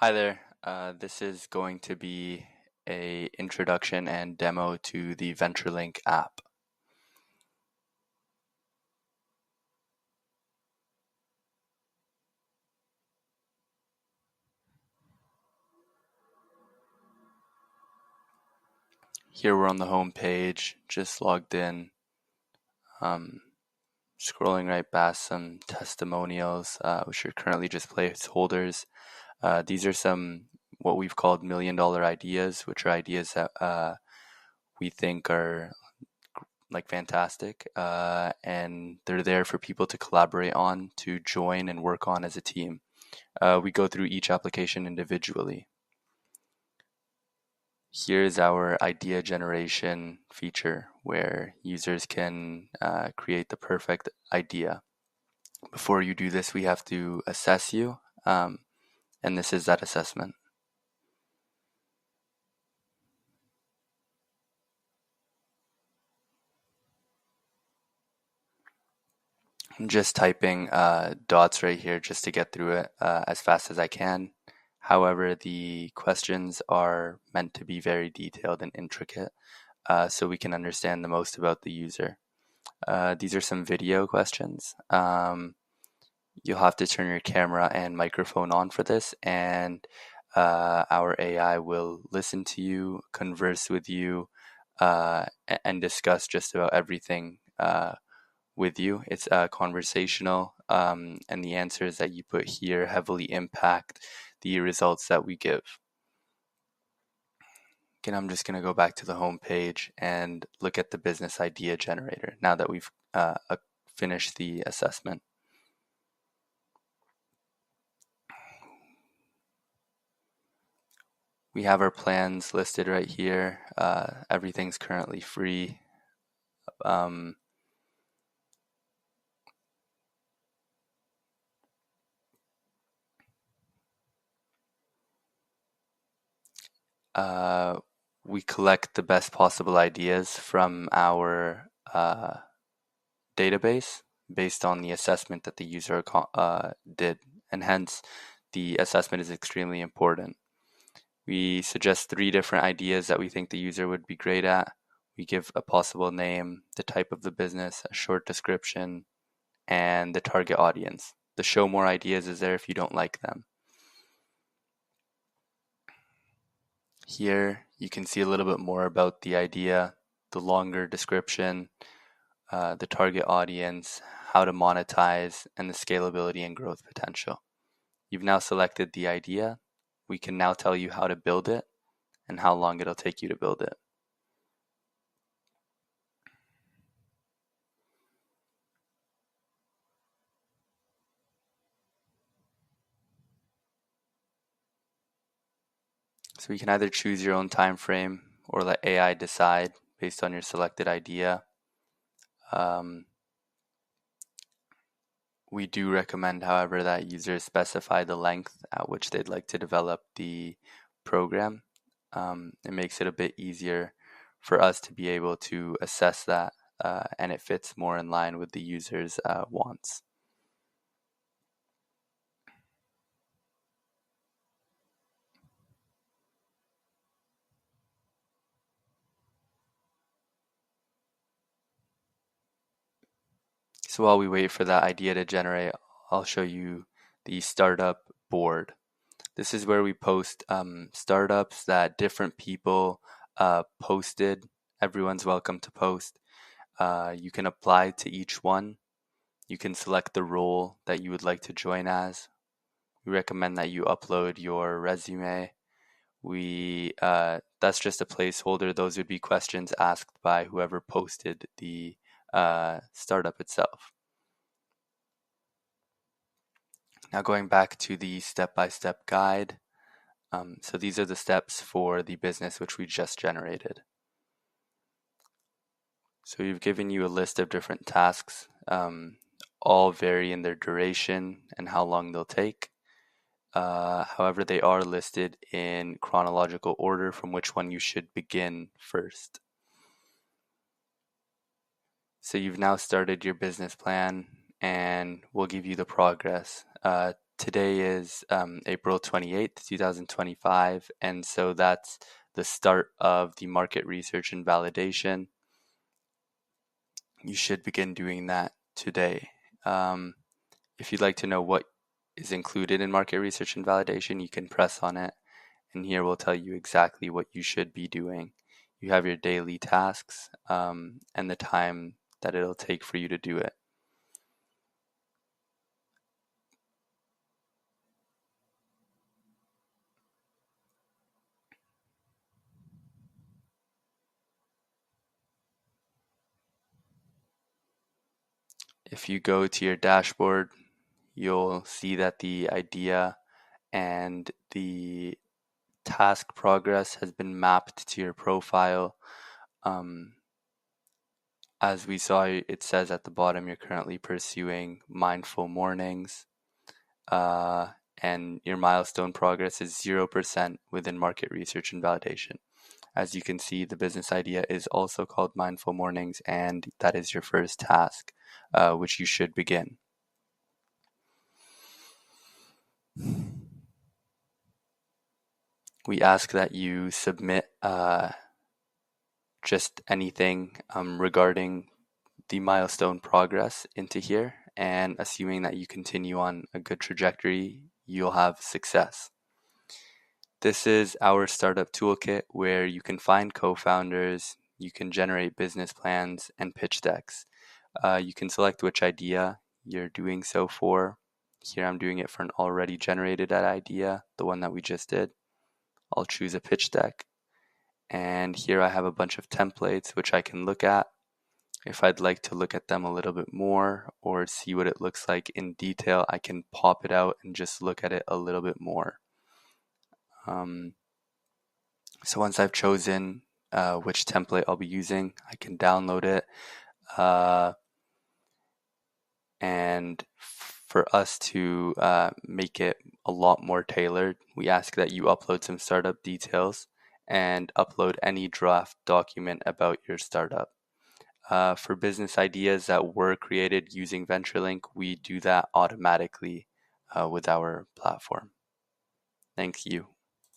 Hi there. This is going to be a introduction and demo to the VentureLink app. Here we're on the home page, just logged in, um, scrolling right past some testimonials, which are currently just placeholders. These are some what we've called $1,000,000 ideas, which are ideas that we think are like fantastic, and they're there for people to collaborate on, to join and work on as a team. We go through each application individually. Here's our idea generation feature where users can create the perfect idea. Before you do this, we have to assess you, and this is that assessment. I'm just typing dots right here just to get through it as fast as I can. However, the questions are meant to be very detailed and intricate, so we can understand the most about the user. These are some video questions. You'll have to turn your camera and microphone on for this, and our AI will listen to you, converse with you, and discuss just about everything with you. It's conversational, and the answers that you put here heavily impact the results that we give. Again, I'm just going to go back to the home page and look at the business idea generator now that we've finished the assessment. We have our plans listed right here. Everything's currently free. We collect the best possible ideas from our database based on the assessment that the user did, and hence the assessment is extremely important. We suggest 3 different ideas that we think the user would be great at. We give a possible name, the type of the business, a short description, and the target audience. The show more ideas is there if you don't like them. Here you can see a little bit more about the idea, the longer description, the target audience, how to monetize, and the scalability and growth potential. You've now selected the idea. We can now tell you how to build it and how long it'll take you to build it. So you can either choose your own time frame or let AI decide based on your selected idea. We do recommend, however, that users specify the length at which they'd like to develop the program. It makes it a bit easier for us to be able to assess that, and it fits more in line with the user's wants. So while we wait for that idea to generate, I'll show you the startup board. This is where we post startups that different people posted. Everyone's welcome to post. You can apply to each one. You can select the role that you would like to join as. We recommend that you upload your resume. That's just a placeholder. Those would be questions asked by whoever posted the startup itself. Now going back to the step-by-step guide. So these are the steps for the business which we just generated. So we've given you a list of different tasks, all vary in their duration and how long they'll take. However, they are listed in chronological order from which one you should begin first. So you've now started your business plan, and we'll give you the progress. Today is April 28th, 2025, and so that's the start of the market research and validation. You should begin doing that today. If you'd like to know what is included in market research and validation, you can press on it, and here we'll tell you exactly what you should be doing. You have your daily tasks and the time that it'll take for you to do it. If you go to your dashboard, you'll see that the idea and the task progress has been mapped to your profile. As we saw, it says at the bottom you're currently pursuing mindful mornings, and your milestone progress is 0% within market research and validation. As you can see, the business idea is also called Mindful Mornings, and that is your first task, which you should begin. We ask that you submit just anything regarding the milestone progress into here, and assuming that you continue on a good trajectory, you'll have success. This is our startup toolkit where you can find co-founders, you can generate business plans and pitch decks. You can select which idea you're doing so for. Here I'm doing it for an already generated idea, the one that we just did. I'll choose a pitch deck. And here I have a bunch of templates which I can look at. If I'd like to look at them a little bit more or see what it looks like in detail, I can pop it out and just look at it a little bit more. So once I've chosen which template I'll be using, I can download it. And for us to make it a lot more tailored, we ask that you upload some startup details and upload any draft document about your startup. For business ideas that were created using VentureLink, we do that automatically with our platform. Thank you.